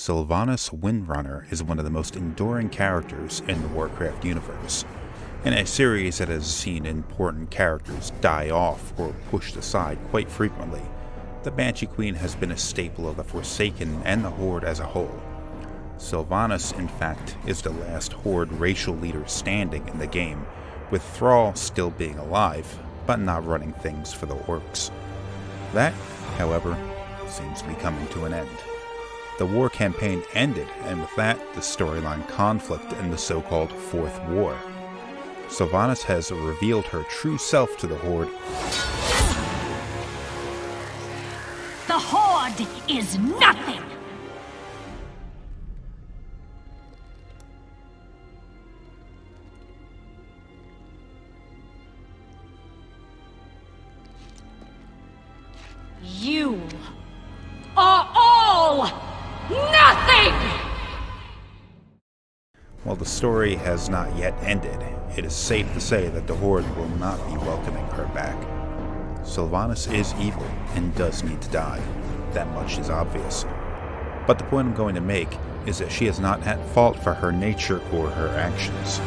Sylvanas Windrunner is one of the most enduring characters in the Warcraft universe. In a series that has seen important characters die off or pushed aside quite frequently, the Banshee Queen has been a staple of the Forsaken and the Horde as a whole. Sylvanas, in fact, is the last Horde racial leader standing in the game, with Thrall still being alive, but not running things for the orcs. That, however, seems to be coming to an end. The war campaign ended, and with that, the storyline conflict in the so-called Fourth War. Sylvanas has revealed her true self to the Horde. The Horde is nothing! You are all nothing! While the story has not yet ended, it is safe to say that the Horde will not be welcoming her back. Sylvanas is evil and does need to die. That much is obvious. But the point I'm going to make is that she is not at fault for her nature or her actions.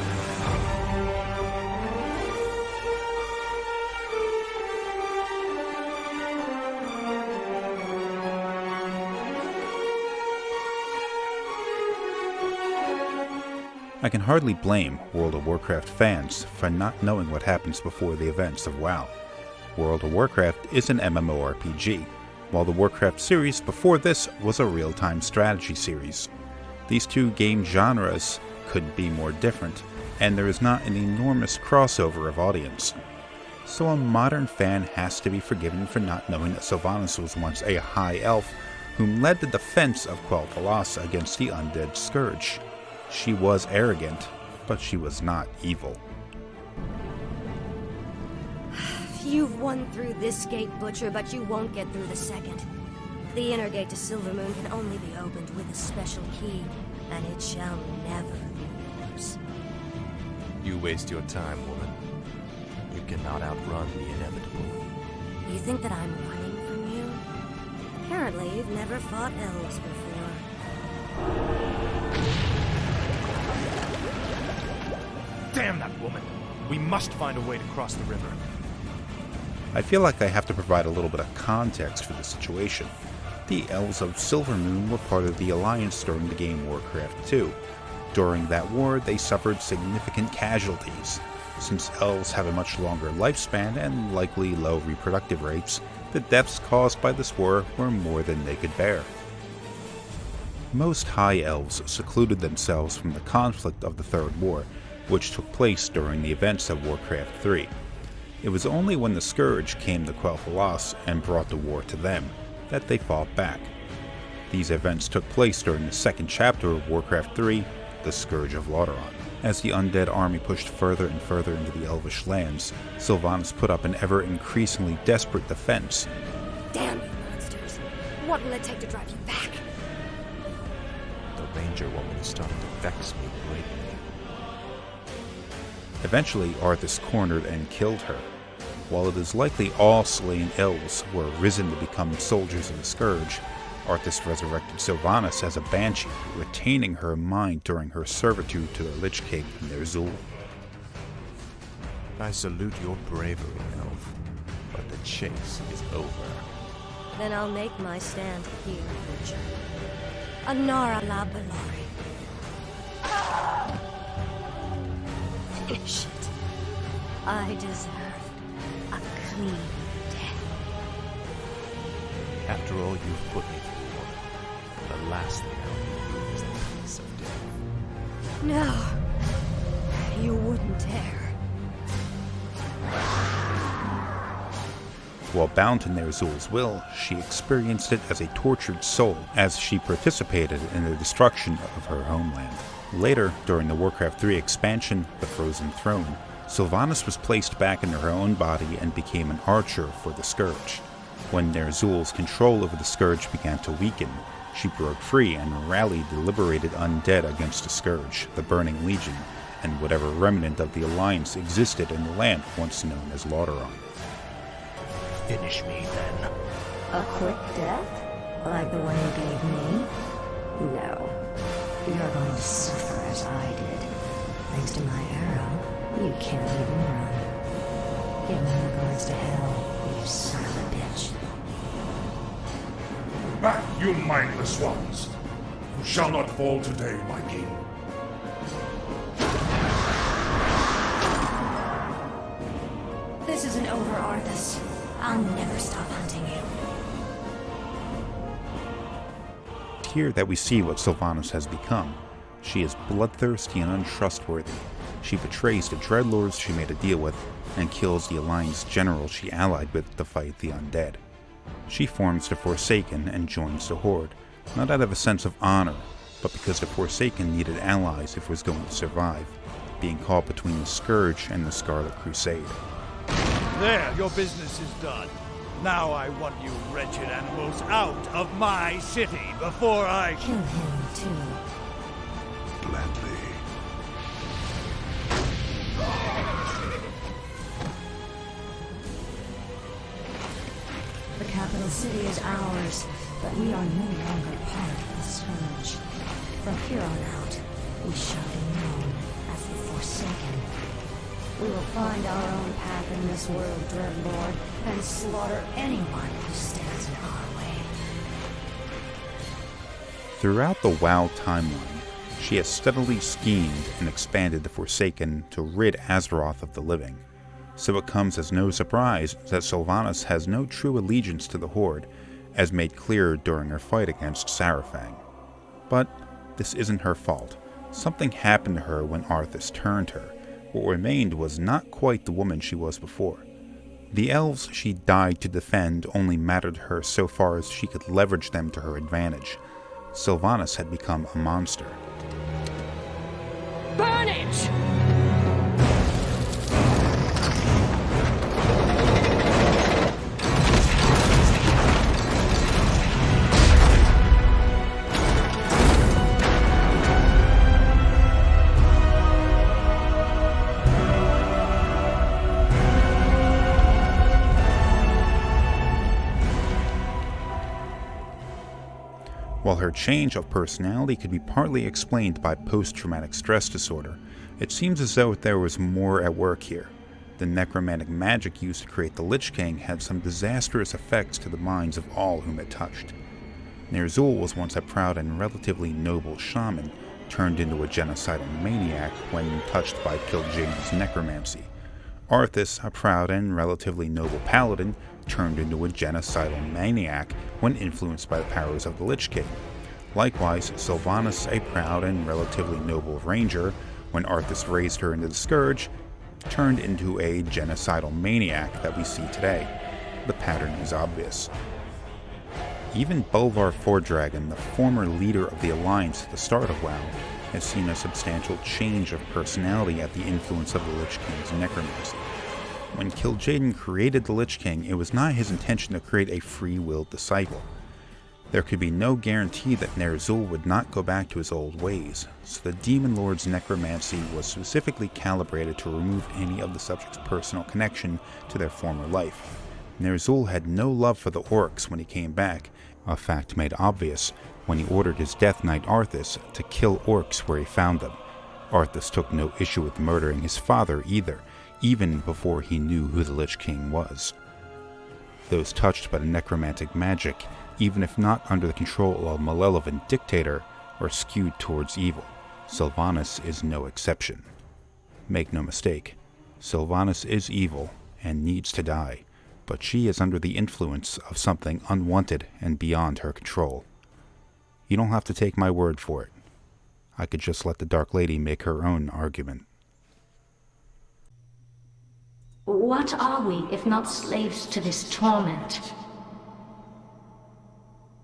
I can hardly blame World of Warcraft fans for not knowing what happens before the events of WoW. World of Warcraft is an MMORPG, while the Warcraft series before this was a real-time strategy series. These two game genres couldn't be more different, and there is not an enormous crossover of audience. So a modern fan has to be forgiven for not knowing that Sylvanas was once a High Elf whom led the defense of Quel'Thalas against the undead Scourge. She was arrogant, but she was not evil. You've won through this gate, Butcher, but you won't get through the second. The inner gate to Silvermoon can only be opened with a special key, and it shall never be yours. You waste your time, woman. You cannot outrun the inevitable. You think that I'm running from you? Apparently, you've never fought elves before. Damn that woman! We must find a way to cross the river. I feel like I have to provide a little bit of context for the situation. The Elves of Silvermoon were part of the Alliance during the game Warcraft 2. During that war, they suffered significant casualties. Since elves have a much longer lifespan and likely low reproductive rates, the deaths caused by this war were more than they could bear. Most High Elves secluded themselves from the conflict of the Third War, which took place during the events of Warcraft 3. It was only when the Scourge came to Quel'Thalas and brought the war to them that they fought back. These events took place during the second chapter of Warcraft 3, the Scourge of Lordaeron. As the undead army pushed further and further into the Elvish lands, Sylvanas put up an ever-increasingly desperate defense. Damn you monsters! What will it take to drive you back? The Ranger woman is starting to vex me greatly. Eventually, Arthas cornered and killed her. While it is likely all slain elves were risen to become soldiers of the Scourge, Arthas resurrected Sylvanas as a Banshee, retaining her mind during her servitude to the Lich King and ner'zhul. I salute your bravery, Elf, but the chase is over. Then I'll make my stand here, Butcher. Anara la Balari. Finish it. I deserve a clean death. After all you've put me through, woman, the last thing I'll give you is the peace of death. No, you wouldn't dare. While bound to ner'zhul's will, she experienced it as a tortured soul as she participated in the destruction of her homeland. Later, during the Warcraft 3 expansion, The Frozen Throne, Sylvanas was placed back into her own body and became an archer for the Scourge. When ner'zhul's control over the Scourge began to weaken, she broke free and rallied the liberated undead against the Scourge, the Burning Legion, and whatever remnant of the Alliance existed in the land once known as Lordaeron. Finish me, then. A quick death? Like the one you gave me? No. You're going to suffer as I did. Thanks to my arrow, you can't even run. Give my regards to hell, you son of a bitch. Back, you mindless ones! You shall not fall today, my king. This isn't over, Arthas. I'll never stop hunting you. Here that we see what Sylvanas has become. She is bloodthirsty and untrustworthy. She betrays the Dreadlords she made a deal with, and kills the Alliance general she allied with to fight the undead. She forms the Forsaken and joins the Horde, not out of a sense of honor, but because the Forsaken needed allies if it was going to survive, being caught between the Scourge and the Scarlet Crusade. There, your business is done. Now I want you wretched animals out of my city before I... Kill him, too. Gladly. The capital city is ours, but we are no longer part of the Scourge. From here on out, we shall be known as the Forsaken. We will find our own path in this world, Dreadlord, and slaughter anyone who stands in our way. Throughout the WoW timeline, she has steadily schemed and expanded the Forsaken to rid Azeroth of the living. So it comes as no surprise that Sylvanas has no true allegiance to the Horde, as made clear during her fight against Sarafang. But this isn't her fault. Something happened to her when Arthas turned her. What remained was not quite the woman she was before. The elves she died to defend only mattered to her so far as she could leverage them to her advantage. Sylvanas had become a monster. Burnage! While her change of personality could be partly explained by post-traumatic stress disorder, it seems as though there was more at work here. The necromantic magic used to create the Lich King had some disastrous effects to the minds of all whom it touched. Ner'zhul was once a proud and relatively noble shaman, turned into a genocidal maniac when touched by Kil'jaeden's necromancy. Arthas, a proud and relatively noble paladin, turned into a genocidal maniac when influenced by the powers of the Lich King. Likewise, Sylvanas, a proud and relatively noble ranger, when Arthas raised her into the Scourge, turned into a genocidal maniac that we see today. The pattern is obvious. Even Bolvar Fordragon, the former leader of the Alliance at the start of WoW, has seen a substantial change of personality at the influence of the Lich King's necromancy. When Kil'jaeden created the Lich King, it was not his intention to create a free-willed disciple. There could be no guarantee that Ner'zhul would not go back to his old ways, so the Demon Lord's necromancy was specifically calibrated to remove any of the subject's personal connection to their former life. Ner'zhul had no love for the orcs when he came back, a fact made obvious when he ordered his Death Knight Arthas to kill orcs where he found them. Arthas took no issue with murdering his father either, even before he knew who the Lich King was. Those touched by the necromantic magic, even if not under the control of a malevolent dictator, are skewed towards evil. Sylvanas is no exception. Make no mistake, Sylvanas is evil and needs to die, but she is under the influence of something unwanted and beyond her control. You don't have to take my word for it. I could just let the Dark Lady make her own argument. What are we if not slaves to this torment?